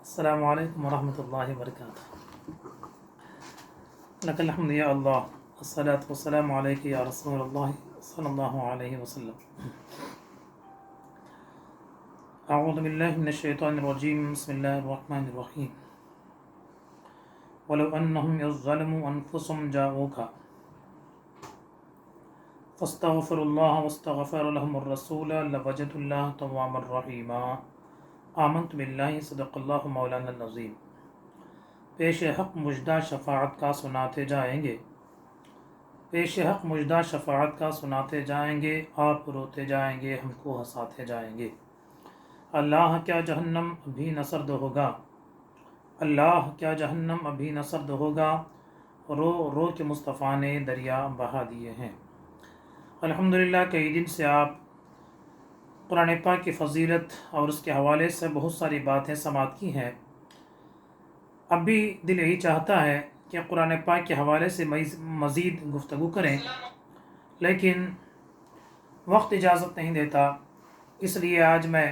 السلام علیکم ورحمۃ اللہ وبرکاتہ۔ لک الحمد یا اللہ، الصلاۃ والسلام علیک یا رسول اللہ صلی اللہ علیہ وسلم۔ اعوذ باللہ من الشیطان الرجیم، بسم اللہ الرحمن الرحیم۔ ولو انہم اذ ظلموا انفسهم جاءوک فاستغفروا اللہ واستغفر لهم الرسول لوجدوا اللہ توابا رحیما۔ آمنت باللہ صدق اللہ مولانا العظیم۔ پیش حق مژدہ شفاعت کا سناتے جائیں گے، پیش حق مژدہ شفاعت کا سناتے جائیں گے، آپ روتے جائیں گے، ہم کو ہنساتے جائیں گے۔ اللہ کیا جہنم ابھی نہ سرد ہوگا، اللہ کیا جہنم ابھی نہ سرد ہوگا، رو رو کے مصطفیٰ نے دریا بہا دیے ہیں۔ الحمدللہ کئی دن سے آپ قرآن پاک کی فضیلت اور اس کے حوالے سے بہت ساری باتیں سماعت کی ہیں۔ اب بھی دل یہی چاہتا ہے کہ قرآن پاک کے حوالے سے مزید گفتگو کریں، لیکن وقت اجازت نہیں دیتا، اس لیے آج میں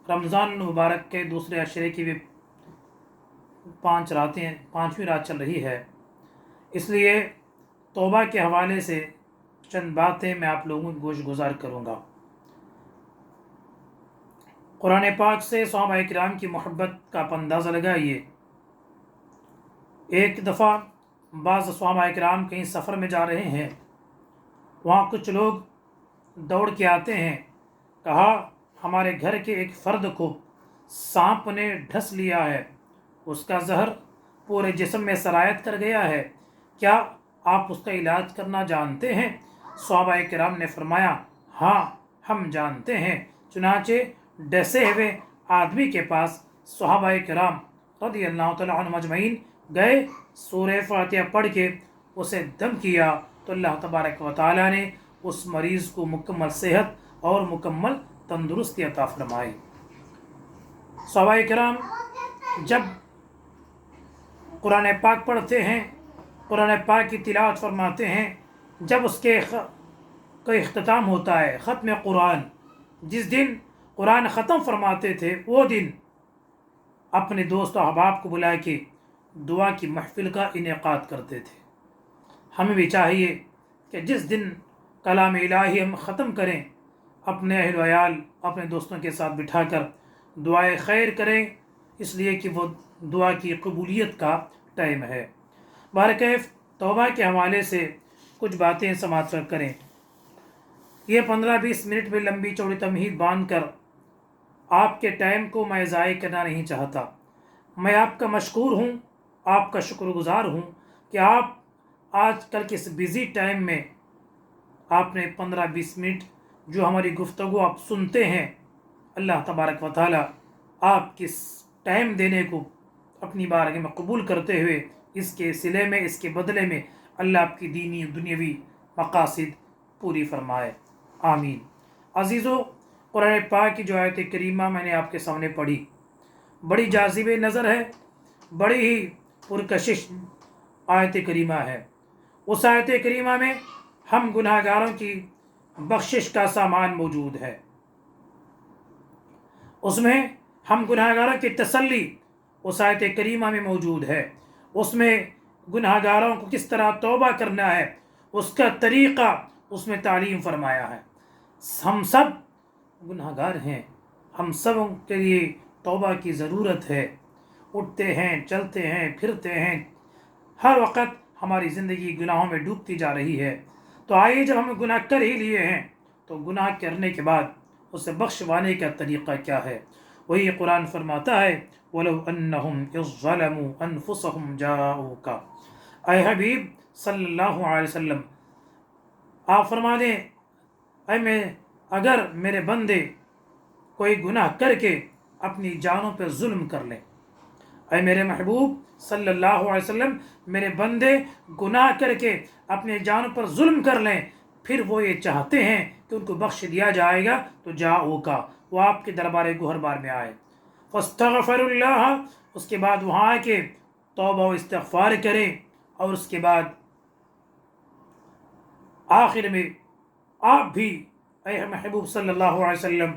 رمضان المبارک کے دوسرے عشرے کی بھی 5ویں رات چل رہی ہے، اس لیے توبہ کے حوالے سے چند باتیں میں آپ لوگوں کو گوش گزار کروں گا۔ قرآن پاک سے صحابہ کرام کی محبت کا آپ اندازہ لگائیے۔ ایک دفعہ بعض صحابہ کرام کہیں سفر میں جا رہے ہیں، وہاں کچھ لوگ دوڑ کے آتے ہیں، کہا ہمارے گھر کے ایک فرد کو سانپ نے ڈھس لیا ہے، اس کا زہر پورے جسم میں سرایت کر گیا ہے، کیا آپ اس کا علاج کرنا جانتے ہیں؟ صحابہ کرام نے فرمایا ہاں ہم جانتے ہیں۔ چنانچہ ڈسے ہوئے آدمی کے پاس صحابہ کرام رضی اللہ تعالیٰ عنہم اجمعین گئے، سورہ فاتحہ پڑھ کے اسے دم کیا تو اللہ تبارک و تعالیٰ نے اس مریض کو مکمل صحت اور مکمل تندرستی عطا فرمائی۔ صحابہ کرام جب قرآن پاک پڑھتے ہیں، قرآن پاک کی تلاوت فرماتے ہیں، جب اس کے کوئی اختتام ہوتا ہے، ختم قرآن، جس دن قرآن ختم فرماتے تھے وہ دن اپنے دوست و احباب کو بلا کے دعا کی محفل کا انعقاد کرتے تھے۔ ہمیں بھی چاہیے کہ جس دن کلام الہی ہم ختم کریں، اپنے اہل و عیال، اپنے دوستوں کے ساتھ بٹھا کر دعائے خیر کریں، اس لیے کہ وہ دعا کی قبولیت کا ٹائم ہے۔ بہرکیف توبہ کے حوالے سے کچھ باتیں سماعت کریں۔ یہ 15-20 منٹ میں لمبی چوڑی تمہید باندھ کر آپ کے ٹائم کو میں ضائع کرنا نہیں چاہتا۔ میں آپ کا مشکور ہوں، آپ کا شکر گزار ہوں کہ آپ آج کل کے اس بزی ٹائم میں آپ نے 15-20 منٹ جو ہماری گفتگو آپ سنتے ہیں، اللہ تبارک و تعالی آپ کس ٹائم دینے کو اپنی بارگاہ میں قبول کرتے ہوئے اس کے صلے میں، اس کے بدلے میں اللہ آپ کی دینی دنیاوی مقاصد پوری فرمائے، آمین۔ عزیزو، قرآن پاک کی جو آیت کریمہ میں نے آپ کے سامنے پڑھی، بڑی جاذب نظر ہے، بڑی ہی پرکشش آیت کریمہ ہے۔ اس آیت کریمہ میں ہم گناہ گاروں کی بخشش کا سامان موجود ہے، اس میں ہم گناہ گاروں کی تسلی اس آیت کریمہ میں موجود ہے، اس میں گناہ گاروں کو کس طرح توبہ کرنا ہے اس کا طریقہ اس میں تعلیم فرمایا ہے۔ ہم سب گناہ گار ہیں، ہم سب کے لیے توبہ کی ضرورت ہے، اٹھتے ہیں، چلتے ہیں، پھرتے ہیں، ہر وقت ہماری زندگی گناہوں میں ڈوبتی جا رہی ہے۔ تو آئیے، جب ہم گناہ کر ہی لیے ہیں تو گناہ کرنے کے بعد اسے بخشوانے کا طریقہ کیا ہے؟ وہی قرآن فرماتا ہے وَلَوْ أَنَّهُمْ إِذْ ظَلَمُوا أَنفُسَهُمْ جَاءُوكَ۔ اے حبیب صلی اللہ علیہ وسلم، آپ فرما دیں اگر میرے بندے کوئی گناہ کر کے اپنی جانوں پہ ظلم کر لیں، اے میرے محبوب صلی اللہ علیہ وسلم، میرے بندے گناہ کر کے اپنے جانوں پر ظلم کر لیں، پھر وہ یہ چاہتے ہیں کہ ان کو بخش دیا جائے گا، تو جاؤکا، وہ آپ کے دربار گوہر بار میں آئے، فاستغفر اللہ، اس کے بعد وہاں آ کے توبہ و استغفار کریں، اور اس کے بعد آخر میں آپ بھی اے محبوب صلی اللہ علیہ وسلم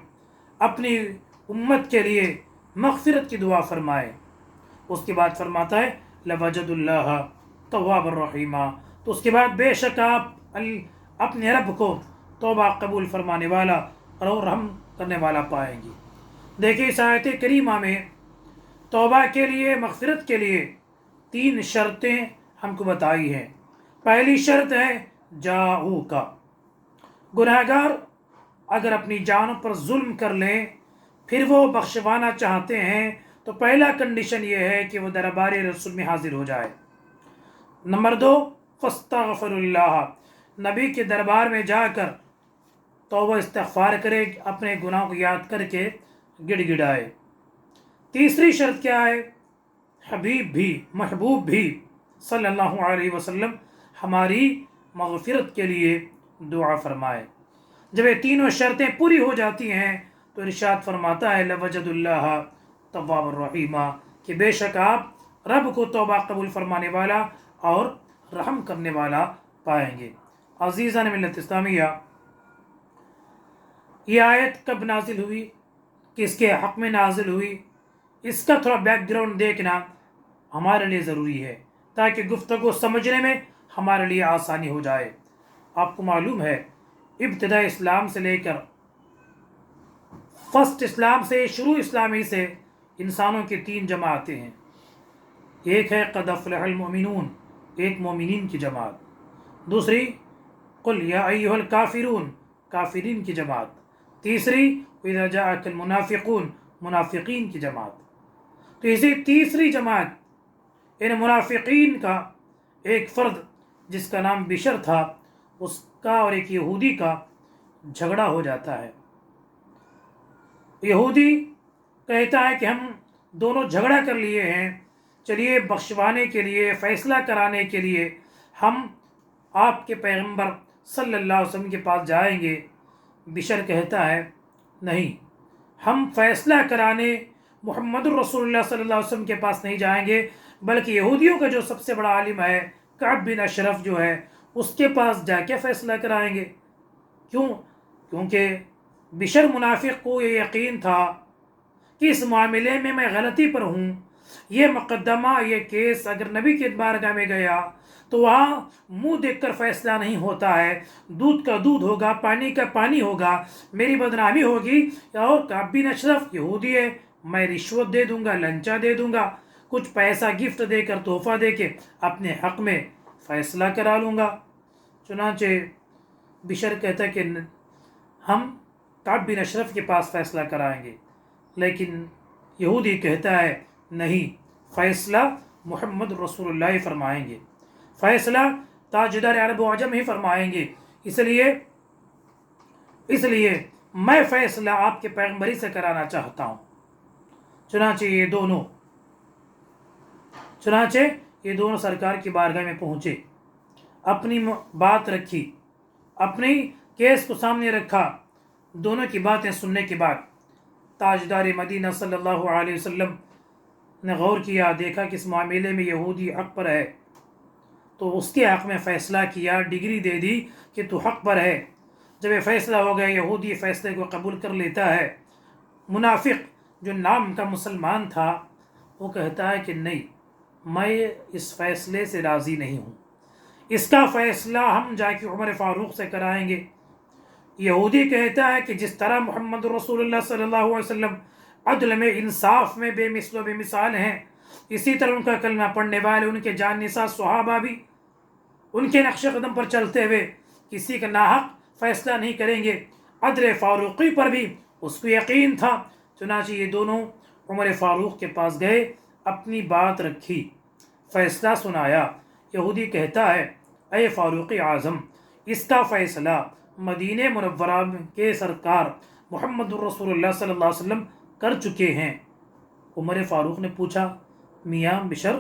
اپنی امت کے لیے مغفرت کی دعا فرمائے. اس کے بعد فرماتا ہے لوجد اللہ تواب الرحیمہ، تو اس کے بعد بے شک آپ اپنے رب کو توبہ قبول فرمانے والا اور رحم کرنے والا پائیں گے. دیکھیں اس آیت کریمہ میں توبہ کے لیے، مغفرت کے لیے 3 شرطیں ہم کو بتائی ہیں. پہلی شرط ہے جاؤ کا. گناہگار اگر اپنی جانوں پر ظلم کر لیں پھر وہ بخشوانا چاہتے ہیں تو پہلا کنڈیشن یہ ہے کہ وہ دربار رسول میں حاضر ہو جائے. نمبر 2 فاستغفر اللہ، نبی کے دربار میں جا کر توبہ استغفار کرے، اپنے گناہ کو یاد کر کے گڑ گڑائے. تیسری شرط کیا ہے؟ حبیب بھی، محبوب بھی صلی اللہ علیہ وسلم ہماری مغفرت کے لیے دعا فرمائے. جب یہ تینوں شرطیں پوری ہو جاتی ہیں تو ارشاد فرماتا ہے لوجد اللہ تواب الرحیمہ، کہ بے شک آپ رب کو توبہ قبول فرمانے والا اور رحم کرنے والا پائیں گے. عزیزان ملت اسلامیہ، یہ آیت کب نازل ہوئی، کس کے حق میں نازل ہوئی، اس کا تھوڑا بیک گراؤنڈ دیکھنا ہمارے لیے ضروری ہے تاکہ گفتگو سمجھنے میں ہمارے لیے آسانی ہو جائے. آپ کو معلوم ہے ابتدا اسلام سے لے کر فرسٹ اسلام سے، شروع اسلامی سے انسانوں کی 3 جماعتیں ہیں. ایک ہے قد افلح المؤمنون، ایک مومنین کی جماعت. دوسری قل یا ایھا الکافرون، کافرین کی جماعت. تیسری اذا جاءک المنافقون، منافقین کی جماعت. تو اسی تیسری جماعت یعنی منافقین کا ایک فرد جس کا نام بشر تھا، اس کا اور ایک یہودی کا جھگڑا ہو جاتا ہے. یہودی کہتا ہے کہ ہم دونوں جھگڑا کر لیے ہیں، چلیے بخشوانے کے لیے، فیصلہ کرانے کے لیے ہم آپ کے پیغمبر صلی اللہ علیہ وسلم کے پاس جائیں گے. بشر کہتا ہے نہیں، ہم فیصلہ کرانے محمد الرسول اللہ صلی اللہ علیہ وسلم کے پاس نہیں جائیں گے، بلکہ یہودیوں کا جو سب سے بڑا عالم ہے کعب بن اشرف جو ہے اس کے پاس جا کے فیصلہ کرائیں گے. کیوں؟ کیونکہ بشر منافق کو یہ یقین تھا کہ اس معاملے میں غلطی پر ہوں. یہ مقدمہ، یہ کیس اگر نبی کے بارگاہ میں گیا تو وہاں منہ دیکھ کر فیصلہ نہیں ہوتا ہے، دودھ کا دودھ ہوگا، پانی کا پانی ہوگا، میری بدنامی ہوگی. اور کعب بن اشرف یہودی ہے، میں رشوت دے دوں گا، لنچا دے دوں گا، کچھ پیسہ گفٹ دے کر، تحفہ دے کے اپنے حق میں فیصلہ کرا لوں گا. چنانچہ بشر کہتا ہے کہ ہم کعب بن اشرف کے پاس فیصلہ کرائیں گے، لیکن یہودی کہتا ہے نہیں، فیصلہ محمد رسول اللہ فرمائیں گے، فیصلہ تاجدار عرب و عجم ہی فرمائیں گے. اس لیے میں فیصلہ آپ کے پیغمبری سے کرانا چاہتا ہوں. چنانچہ یہ دونوں سرکار کی بارگاہ میں پہنچے، اپنی بات رکھی، اپنی کیس کو سامنے رکھا. دونوں کی باتیں سننے کے بعد تاجدار مدینہ صلی اللہ علیہ وسلم نے غور کیا، دیکھا کہ اس معاملے میں یہودی حق پر ہے، تو اس کے حق میں فیصلہ کیا، ڈگری دے دی کہ تو حق پر ہے. جب یہ فیصلہ ہو گیا، یہودی فیصلے کو قبول کر لیتا ہے. منافق جو نام کا مسلمان تھا وہ کہتا ہے کہ نہیں، میں اس فیصلے سے راضی نہیں ہوں، اس کا فیصلہ ہم جا کے عمر فاروق سے کرائیں گے. یہودی کہتا ہے کہ جس طرح محمد رسول اللہ صلی اللہ علیہ وسلم عدل میں، انصاف میں بے مثل و بے مثال ہیں، اسی طرح ان کا کلمہ پڑھنے والے، ان کے جان نثار صحابہ بھی ان کے نقش قدم پر چلتے ہوئے کسی کا ناحق فیصلہ نہیں کریں گے. عدل فاروقی پر بھی اس کو یقین تھا. چنانچہ یہ دونوں عمر فاروق کے پاس گئے، اپنی بات رکھی، فیصلہ سنایا. یہودی کہتا ہے اے فاروق اعظم، اس کا فیصلہ مدینہ منورہ کے سرکار محمد الرسول اللہ صلی اللہ علیہ وسلم کر چکے ہیں. عمر فاروق نے پوچھا میاں بشر،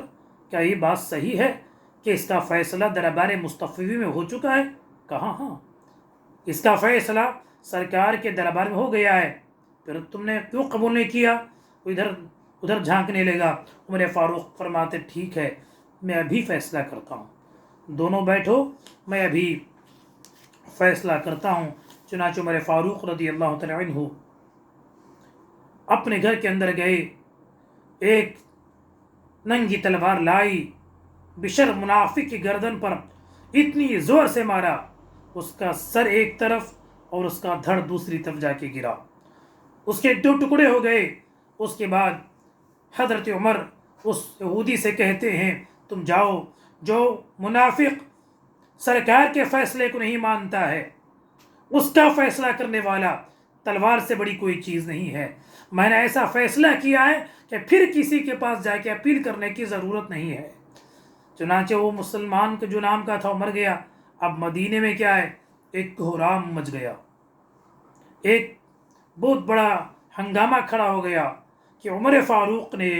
کیا یہ بات صحیح ہے کہ اس کا فیصلہ دربار مصطفی میں ہو چکا ہے؟ کہا ہاں، اس کا فیصلہ سرکار کے دربار میں ہو گیا ہے، پھر تم نے کیوں قبول نہیں کیا؟ ادھر جھانکنے لگا. عمر فاروق فرماتے ٹھیک ہے، میں ابھی فیصلہ کرتا ہوں، دونوں بیٹھو، میں ابھی فیصلہ کرتا ہوں. چنانچہ عمر فاروق رضی اللہ تعالی عنہ اپنے گھر کے اندر گئے، ایک ننگی تلوار لائی، بشر منافق کی گردن پر اتنی زور سے مارا، اس کا سر ایک طرف اور اس کا دھڑ دوسری طرف جا کے گرا، اس کے 2 ٹکڑے ہو گئے۔ اس کے بعد حضرت عمر اس یہودی سے کہتے ہیں تم جاؤ، جو منافق سرکار کے فیصلے کو نہیں مانتا ہے، اس کا فیصلہ کرنے والا تلوار سے بڑی کوئی چیز نہیں ہے۔ میں نے ایسا فیصلہ کیا ہے کہ پھر کسی کے پاس جا کے اپیل کرنے کی ضرورت نہیں ہے۔ چنانچہ وہ مسلمان کا جو نام کا تھا وہ مر گیا۔ اب مدینے میں کیا ہے، ایک کوہرام مچ گیا، ایک بہت بڑا ہنگامہ کھڑا ہو گیا کہ عمر فاروق نے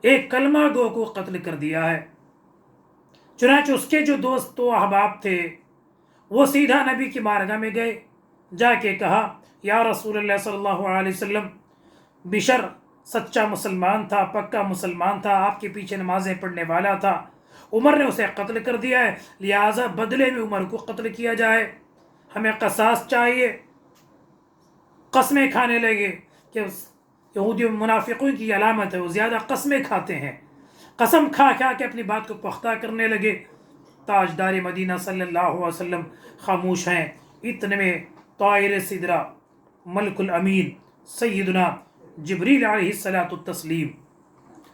ایک کلمہ گو کو قتل کر دیا ہے۔ چنانچہ اس کے جو دوست و احباب تھے وہ سیدھا نبی کی بارگاہ میں گئے، جا کے کہا یا رسول اللہ صلی اللہ علیہ وسلم، بشر سچا مسلمان تھا، پکا مسلمان تھا، آپ کے پیچھے نمازیں پڑھنے والا تھا، عمر نے اسے قتل کر دیا ہے، لہٰذا بدلے میں عمر کو قتل کیا جائے، ہمیں قصاص چاہیے۔ قسمیں کھانے لگے کہ یہودی منافقوں کی علامت ہے، وہ زیادہ قسمیں کھاتے ہیں، قسم کھا کھا کے اپنی بات کو پختہ کرنے لگے۔ تاجدار مدینہ صلی اللہ علیہ وسلم خاموش ہیں۔ اتنے میں طائر سدرہ ملک الامین سیدنا جبریل علیہ الصلاۃ والتسلیم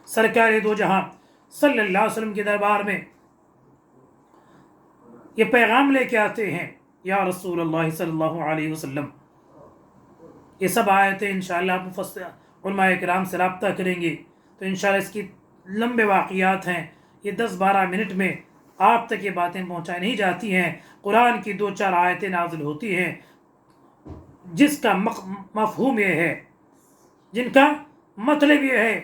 سرکار دو جہاں صلی اللہ علیہ وسلم کے دربار میں یہ پیغام لے کے آتے ہیں، یا رسول اللہ صلی اللہ علیہ وسلم۔ یہ سب آیتیں انشاءاللہ آپ مفسر علماء کرام سے رابطہ کریں گے تو انشاءاللہ اس کی لمبے واقعات ہیں، یہ 10-12 منٹ میں آپ تک یہ باتیں پہنچائی نہیں جاتی ہیں۔ قرآن کی 2-4 آیتیں نازل ہوتی ہیں جس کا مفہوم یہ ہے، جن کا مطلب یہ ہے،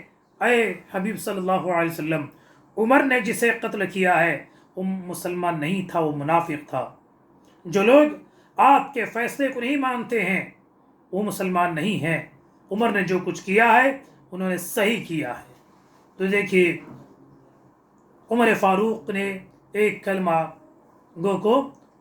اے حبیب صلی اللہ علیہ وسلم، عمر نے جسے قتل کیا ہے وہ مسلمان نہیں تھا، وہ منافق تھا۔ جو لوگ آپ کے فیصلے کو نہیں مانتے ہیں وہ مسلمان نہیں ہیں۔ عمر نے جو کچھ کیا ہے انہوں نے صحیح کیا ہے۔ تو دیکھیے عمر فاروق نے ایک کلمہ گو کو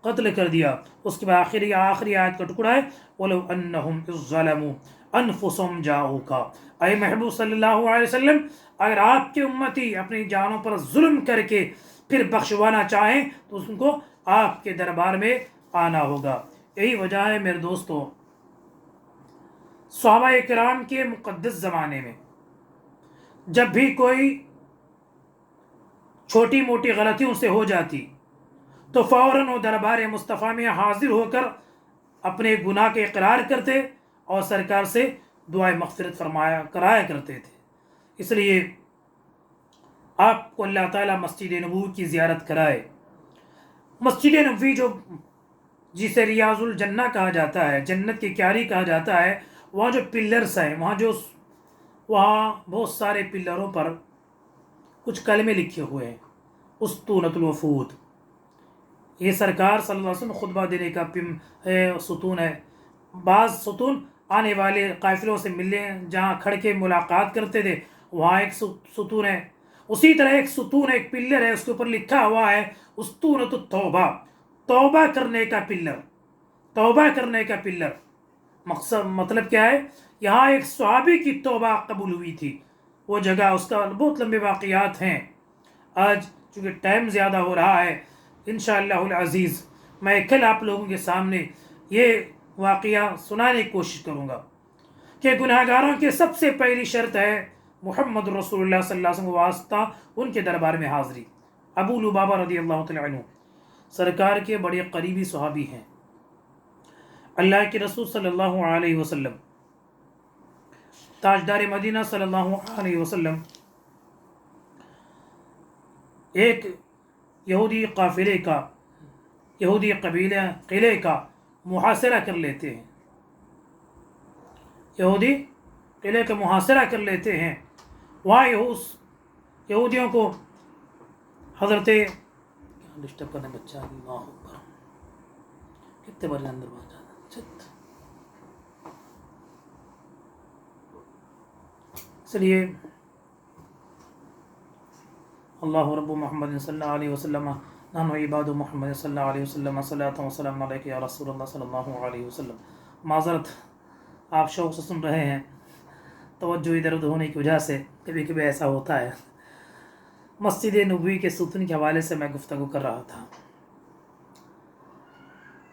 قتل کر دیا۔ اس کے بعد آخری آیت کا ٹکڑا ہے وَلَوْ أَنَّهُمْ إِذْ ظَلَمُوا أَنفُسَهُمْ جَاءُوكَ، اے محبوب صلی اللہ علیہ وسلم، اگر آپ کے امتی اپنی جانوں پر ظلم کر کے پھر بخشوانا چاہیں تو ان کو آپ کے دربار میں آنا ہوگا۔ یہی وجہ ہے میرے دوستو، صحابہ کرام کے مقدس زمانے میں جب بھی کوئی چھوٹی موٹی غلطیوں سے ہو جاتی تو فوراً وہ دربار مصطفیٰ میں حاضر ہو کر اپنے گناہ کے اقرار کرتے اور سرکار سے دعائے مغفرت کرایا کرتے تھے۔ اس لیے آپ کو اللہ تعالیٰ مسجد نبوی کی زیارت کرائے۔ مسجد نبوی جسے ریاض الجنہ کہا جاتا ہے، جنت کی کیاری کہا جاتا ہے، وہاں جو پلرز ہیں، وہاں بہت سارے پلروں پر کچھ کلمے لکھے ہوئے ہیں، اسطونۃ الوفود، یہ سرکار صلی اللہ علیہ وسلم خطبہ دینے کا ستون ہے۔ بعض ستون آنے والے قافلوں سے ملنے جہاں کھڑ کے ملاقات کرتے تھے وہاں ایک ستون ہے۔ اسی طرح ایک ستون، ایک پلر ہے، اس کے اوپر لکھا ہوا ہے اسطونۃ التوبہ، توبہ کرنے کا پلر، توبہ کرنے کا پلر۔ مطلب کیا ہے، یہاں ایک صحابی کی توبہ قبول ہوئی تھی، وہ جگہ، اس کا بہت لمبے واقعات ہیں۔ آج چونکہ ٹائم زیادہ ہو رہا ہے، انشاءاللہ العزیز میں کل آپ لوگوں کے سامنے یہ واقعہ سنانے کی کوشش کروں گا کہ گناہگاروں کی سب سے پہلی شرط ہے محمد رسول اللہ صلی اللہ علیہ وسلم واسطہ، ان کے دربار میں حاضری۔ ابو لبابہ رضی اللہ تعالیٰ عنہ سرکار کے بڑے قریبی صحابی ہیں۔ اللہ کے رسول صلی اللہ علیہ وسلم، تاجدار مدینہ صلی اللہ علیہ وسلم ایک یہودی قافلے کا، یہودی قلعے کا محاصرہ کر لیتے ہیں، یہودی قلعے کا محاصرہ کر لیتے ہیں۔ وہاں یہودیوں کو حضرت ڈسٹرب کرنے بچہ اللہ اکبر کتنے بار اندر بات جاتا، اس لیے اللہ رب محمد صلی اللہ علیہ وسلم نحن عباد محمد صلی اللہ علیہ وسلم صلاۃ و سلام علیک یا رسول اللہ صلی اللہ علیہ وسلم۔ معذرت، آپ شوق سے سن رہے ہیں، توجہ ادھر ادھر ہونے کی وجہ سے کبھی کبھی ایسا ہوتا ہے۔ مسجد نبوی کے ستون کے حوالے سے میں گفتگو کر رہا تھا۔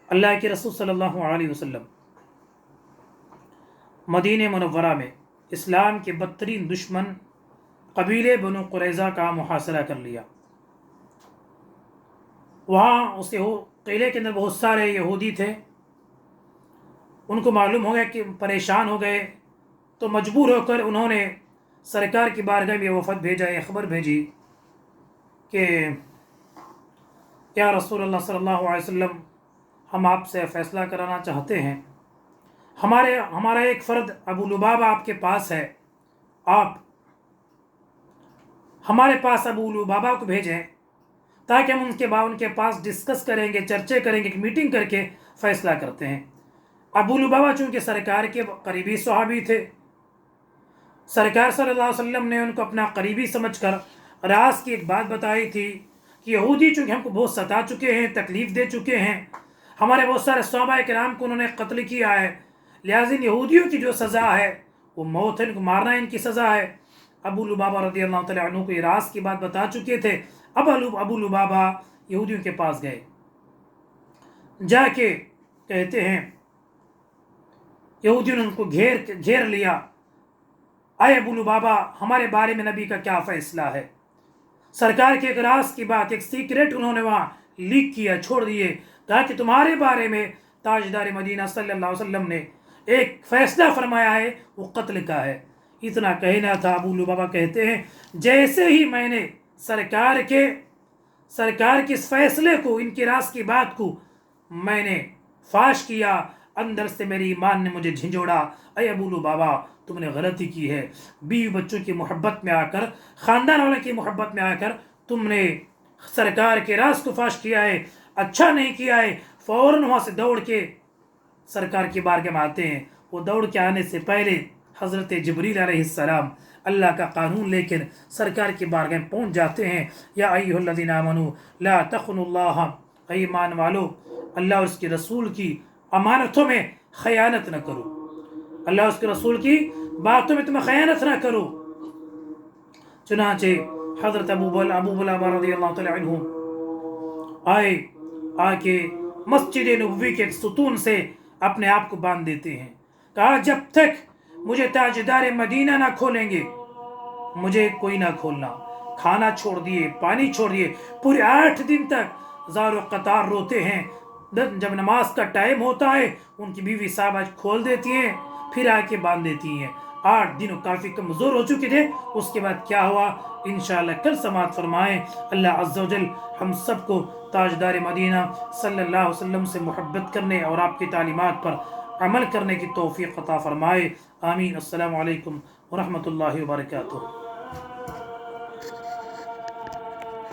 اللہ کے رسول صلی اللہ علیہ وسلم مدینہ منورہ میں اسلام کے بدترین دشمن قبیلے بنو قریظہ کا محاصرہ کر لیا۔ وہاں اس قلعے کے اندر بہت سارے یہودی تھے۔ ان کو معلوم ہو گیا کہ پریشان ہو گئے، تو مجبور ہو کر انہوں نے سرکار کی بارگاہ میں وفد بھیجا، یہ خبر بھیجی کہ یا رسول اللہ صلی اللہ علیہ وسلم، ہم آپ سے فیصلہ کرانا چاہتے ہیں۔ ہمارا ایک فرد ابو لبابہ آپ کے پاس ہے، آپ ہمارے پاس ابو لبابہ کو بھیجیں تاکہ ہم ان کے پاس ڈسکس کریں گے، چرچے کریں گے، ایک میٹنگ کر کے فیصلہ کرتے ہیں۔ ابو لبابہ چونکہ سرکار کے قریبی صحابی تھے، سرکار صلی اللہ علیہ وسلم نے ان کو اپنا قریبی سمجھ کر راز کی ایک بات بتائی تھی کہ یہودی چونکہ ہم کو بہت ستا چکے ہیں، تکلیف دے چکے ہیں، ہمارے بہت سارے صحابہ کرام کو انہوں نے قتل کیا ہے، لہٰذا یہودیوں کی جو سزا ہے وہ موت ہے، ان کو مارنا ان کی سزا ہے۔ ابو لبابہ رضی اللہ تعالیٰ عنہ کو یہ راز کی بات بتا چکے تھے۔ اب ابو لبابہ یہودیوں کے پاس گئے، جا کے کہتے ہیں، یہودیوں نے ان کو گھیر لیا، اے ابو لبابہ، ہمارے بارے میں نبی کا کیا فیصلہ ہے؟ سرکار کے ایک راز کی بات، ایک سیکریٹ انہوں نے وہاں لیک کیا، چھوڑ دیے، تاکہ تمہارے بارے میں تاجدار مدینہ صلی اللہ علیہ وسلم نے ایک فیصلہ فرمایا ہے، وہ قتل کا ہے۔ اتنا کہنا تھا۔ ابو لبابہ کہتے ہیں، جیسے ہی میں نے سرکار کے اس فیصلے کو، ان کی راز کی بات کو میں نے فاش کیا، اندر سے میری ایمان نے مجھے جھنجھوڑا۔ اے ابو لبابہ، تم نے غلطی کی ہے، بیوی بچوں کی محبت میں آ کر، خاندان والوں کی محبت میں آ کر تم نے سرکار کے راز کو فاش کیا ہے، اچھا نہیں کیا ہے۔ فوراً وہاں سے دوڑ کے سرکار کی بارگاہ میں آتے ہیں۔ وہ دوڑ کے آنے سے پہلے حضرت جبریل علیہ السلام اللہ کا قانون لے کر سرکار کی بارگاہ میں پہنچ جاتے ہیں۔ یا ایھا الذین آمنوا لا تخنوا اللہ، اے ایمان والو، اللہ اور اس کے رسول کی امانتوں میں خیانت نہ کرو، اللہ اور اس کے رسول کی باتوں میں تم خیانت نہ کرو۔ چنانچہ حضرت ابو لبابہ رضی اللہ تعالیٰ عنہ آ کے مسجد نبوی کے ایک ستون سے اپنے آپ کو باندھ دیتے ہیں۔ کہا، جب تک مجھے تاجدار مدینہ نہ کھولیں گے، مجھے کوئی نہ کھولنا۔ کھانا چھوڑ دیے، پانی چھوڑ دیے، پورے 8 دن تک زار و قطار روتے ہیں۔ جب نماز کا ٹائم ہوتا ہے، ان کی بیوی صاحبہ کھول دیتی ہیں، پھر آ کے باندھ دیتی ہیں۔ 8 دن کافی کمزور ہو چکے تھے۔ اس کے بعد کیا ہوا، انشاءاللہ کل سماعت فرمائیں۔ اللہ عز و جل ہم سب کو تاجدار مدینہ صلی اللہ علیہ وسلم سے محبت کرنے اور آپ کی تعلیمات پر عمل کرنے کی توفیق عطا فرمائے۔ آمین۔ السلام علیکم ورحمۃ اللہ وبرکاتہ۔